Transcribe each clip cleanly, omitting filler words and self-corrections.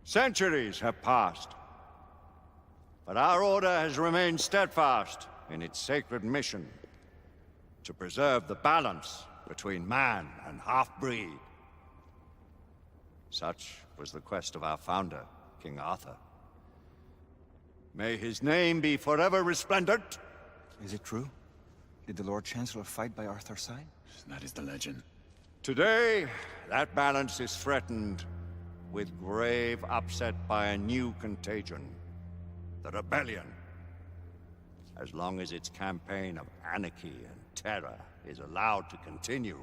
Centuries have passed, but our order has remained steadfast in its sacred mission to preserve the balance between man and half-breed. Such was the quest of our founder, King Arthur. May his name be forever resplendent. Is it true? Did the Lord Chancellor fight by Arthur's side? That is the legend. Today, that balance is threatened with grave upset by a new contagion. The rebellion. As long as its campaign of anarchy and terror is allowed to continue,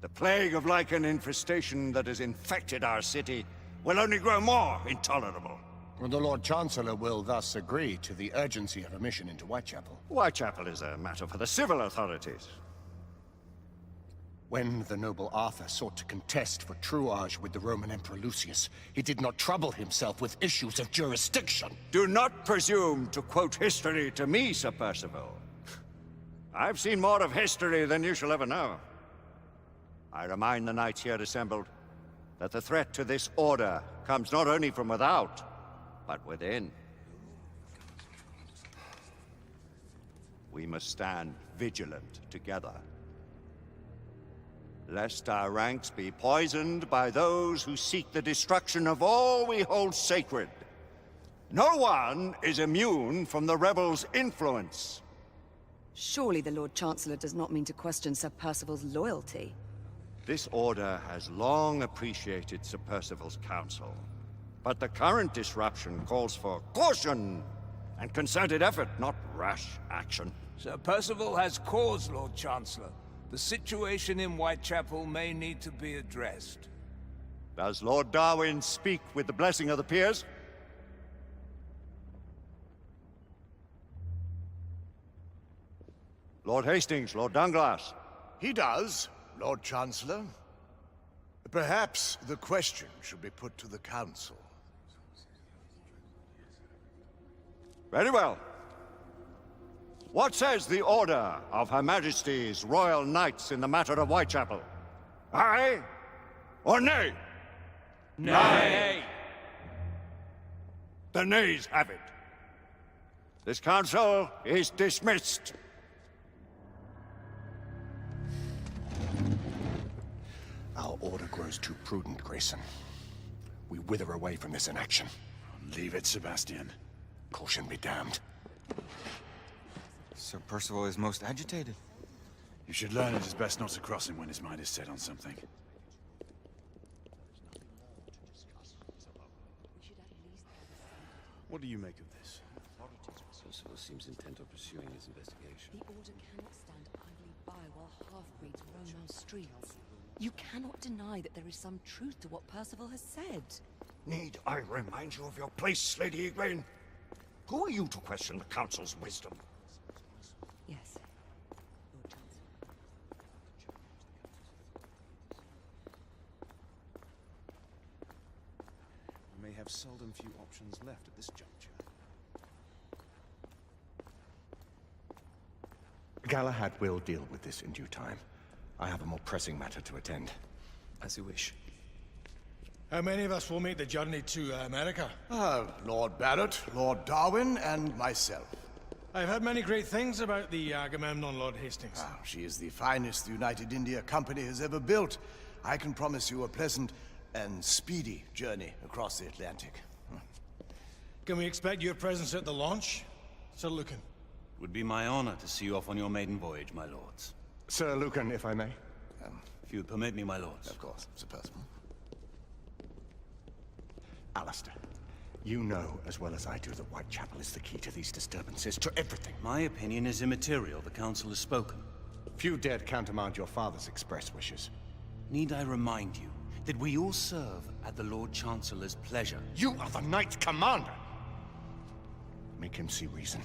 the plague of Lycan infestation that has infected our city will only grow more intolerable. Well, the Lord Chancellor will thus agree to the urgency of a mission into Whitechapel. Whitechapel is a matter for the civil authorities. When the noble Arthur sought to contest for truage with the Roman Emperor Lucius, he did not trouble himself with issues of jurisdiction. Do not presume to quote history to me, Sir Percival. I've seen more of history than you shall ever know. I remind the knights here assembled that the threat to this order comes not only from without, but within. We must stand vigilant together, lest our ranks be poisoned by those who seek the destruction of all we hold sacred. No one is immune from the rebels' influence. Surely the Lord Chancellor does not mean to question Sir Percival's loyalty. This order has long appreciated Sir Percival's counsel, but the current disruption calls for caution and concerted effort, not rash action. Sir Percival has cause, Lord Chancellor. The situation in Whitechapel may need to be addressed. Does Lord Darwin speak with the blessing of the peers? Lord Hastings, Lord Dunglass. He does, Lord Chancellor. Perhaps the question should be put to the Council. Very well. What says the Order of Her Majesty's Royal Knights in the matter of Whitechapel? Aye or nay? Nay! The nays have it. This council is dismissed. Our order grows too prudent, Grayson. We wither away from this inaction. Leave it, Sebastian. Caution be damned. Sir Percival is most agitated. You should learn it is best not to cross him when his mind is set on something. What do you make of this? Percival seems intent on pursuing his investigation. The Order cannot stand idly by while half-breeds roam our streets. You cannot deny that there is some truth to what Percival has said. Need I remind you of your place, Lady Egwene? Who are you to question the Council's wisdom? Yes, Lord Chancellor. I may have seldom few options left at this juncture. Galahad will deal with this in due time. I have a more pressing matter to attend. As you wish. How many of us will make the journey to America? Lord Barrett, Lord Darwin, and myself. I've heard many great things about the Agamemnon, Lord Hastings. She is the finest the United India Company has ever built. I can promise you a pleasant and speedy journey across the Atlantic. Can we expect your presence at the launch, Sir Lucan? It would be my honor to see you off on your maiden voyage, my lords. Sir Lucan, if I may. If you would permit me, my lords. Of course, Sir Percival. Alistair, you know as well as I do that Whitechapel is the key to these disturbances, to everything. My opinion is immaterial. The Council has spoken. Few dared countermand your father's express wishes. Need I remind you that we all serve at the Lord Chancellor's pleasure? You are the Knight Commander! Make him see reason.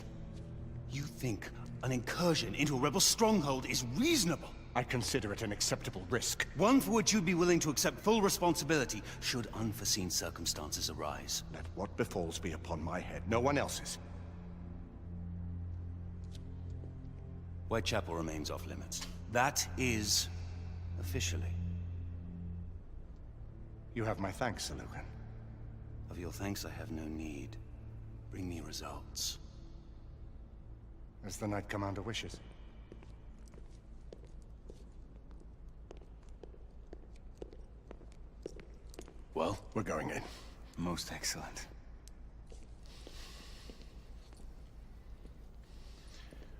You think an incursion into a rebel stronghold is reasonable? I consider it an acceptable risk. One for which you'd be willing to accept full responsibility should unforeseen circumstances arise. Let what befalls be upon my head, no one else's. Whitechapel remains off limits. That is officially. You have my thanks, Sir Lucan. Of your thanks I have no need. Bring me results. As the Knight Commander wishes. Well? We're going in. Most excellent.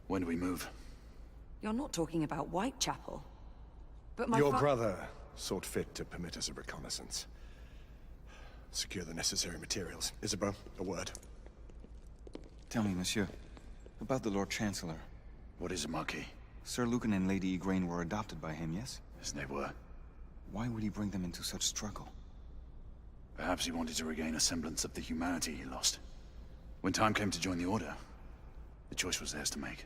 When do we move? You're not talking about Whitechapel. But my Your brother sought fit to permit us a reconnaissance. Secure the necessary materials. Isabeau, a word. Tell me, monsieur, about the Lord Chancellor. What is it, Marquis? Sir Lucan and Lady Igraine were adopted by him, yes? Yes, they were. Why would he bring them into such struggle? Perhaps he wanted to regain a semblance of the humanity he lost. When time came to join the Order, the choice was theirs to make.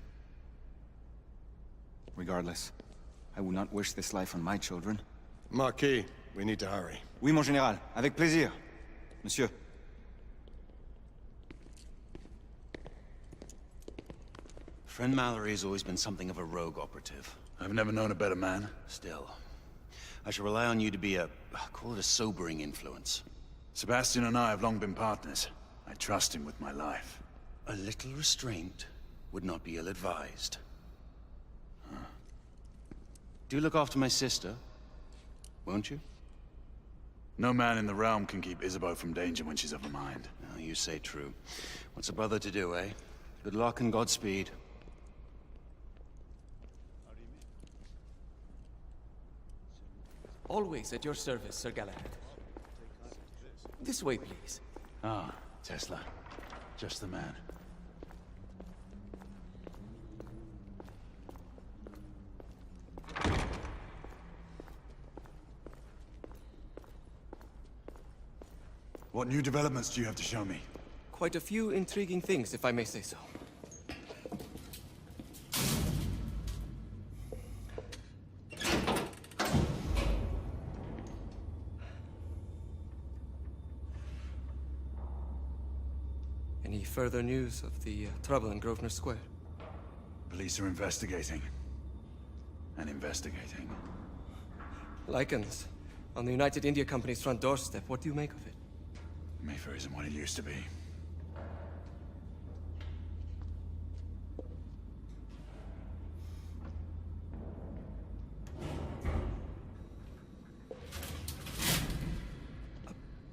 Regardless, I would not wish this life on my children. Marquis, we need to hurry. Oui, mon général. Avec plaisir. Monsieur. Friend Mallory has always been something of a rogue operative. I've never known a better man. Still, I shall rely on you to be call it a sobering influence. Sebastian and I have long been partners. I trust him with my life. A little restraint would not be ill-advised. Do look after my sister, won't you? No man in the realm can keep Isabeau from danger when she's of a mind. Oh, you say true. What's a brother to do, eh? Good luck and Godspeed. Always at your service, Sir Galahad. This way, please. Ah, Tesla. Just the man. What new developments do you have to show me? Quite a few intriguing things, if I may say so. Any further news of the trouble in Grosvenor Square? Police are investigating. And investigating. Lycans, on the United India Company's front doorstep. What do you make of it? Mayfair isn't what it used to be.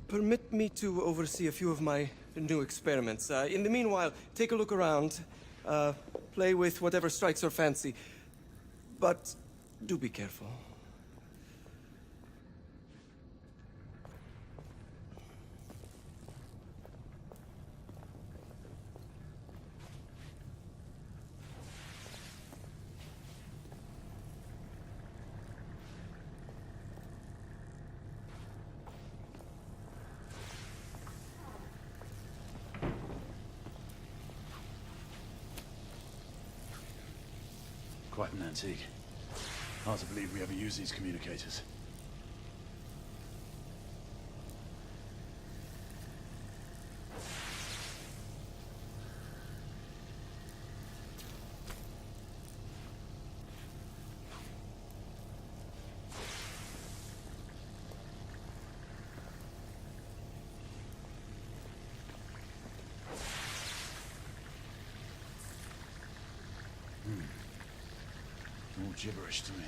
Permit me to oversee a few of my new experiments. In the meanwhile, take a look around. Play with whatever strikes your fancy. But do be careful. Quite an antique. Hard to believe we ever use these communicators. All gibberish to me.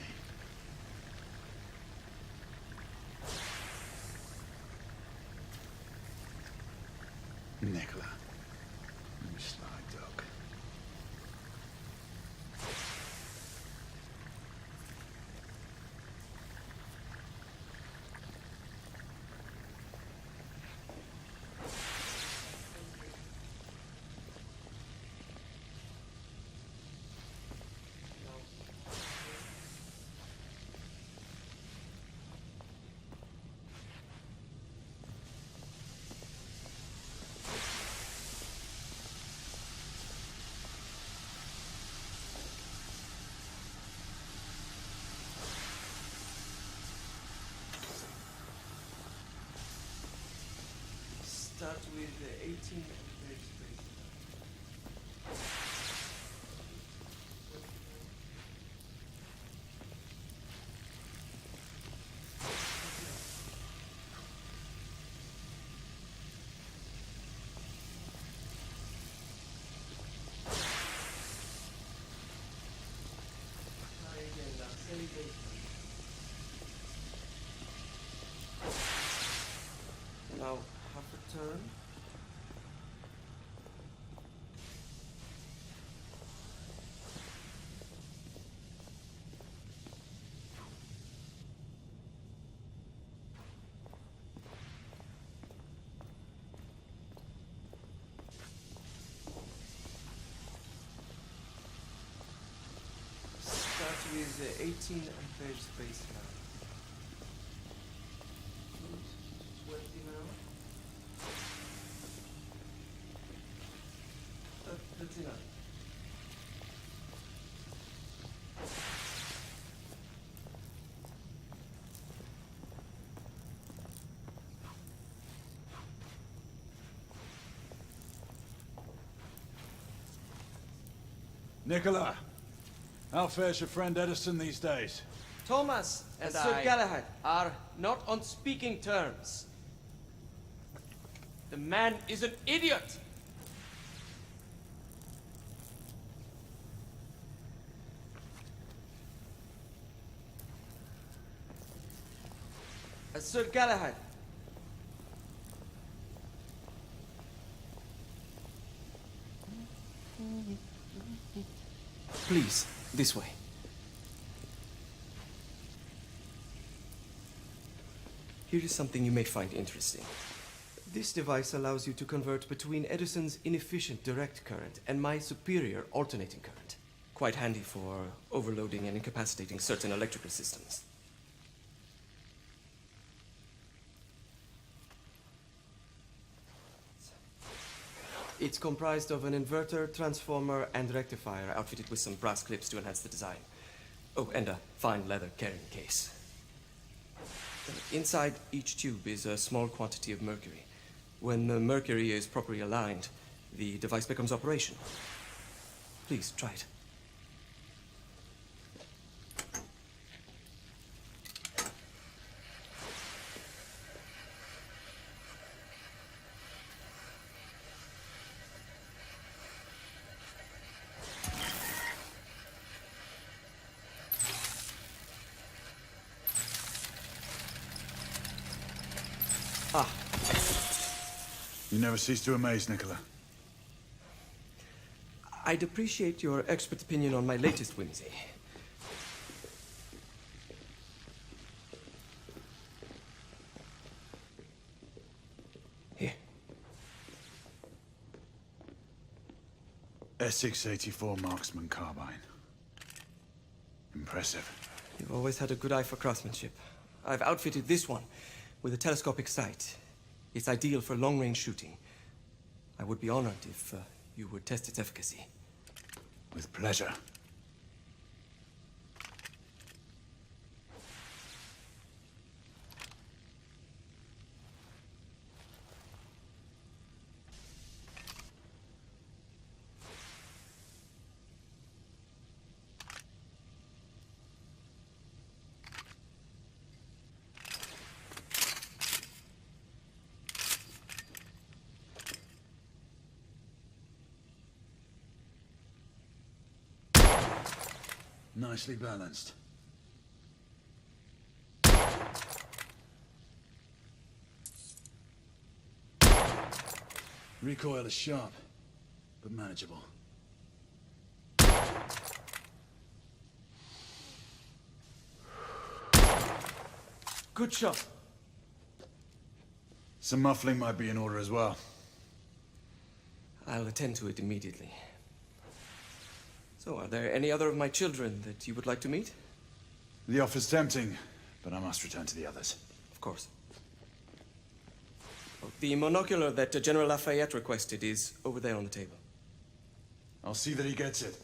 Nicola. You sly dog. Start with 18 registration. turn. Statue is 18 ampere space now. 20 now. 39. Nicola, how fares your friend Edison these days? Thomas and Sir Galahad are not on speaking terms. The man is an idiot! Sir Galahad. Please, this way. Here is something you may find interesting. This device allows you to convert between Edison's inefficient direct current and my superior alternating current. Quite handy for overloading and incapacitating certain electrical systems. It's comprised of an inverter, transformer, and rectifier outfitted with some brass clips to enhance the design. Oh, and a fine leather carrying case. Inside each tube is a small quantity of mercury. When the mercury is properly aligned, the device becomes operational. Please, try it. Ah. You never cease to amaze, Nicola. I'd appreciate your expert opinion on my latest whimsy. Here. S684 Marksman Carbine. Impressive. You've always had a good eye for craftsmanship. I've outfitted this one with a telescopic sight. It's ideal for long-range shooting. I would be honored if you would test its efficacy. With pleasure. Nicely balanced. Recoil is sharp, but manageable. Good shot. Some muffling might be in order as well. I'll attend to it immediately. So, are there any other of my children that you would like to meet? The offer's tempting, but I must return to the others. Of course. Oh, the monocular that General Lafayette requested is over there on the table. I'll see that he gets it.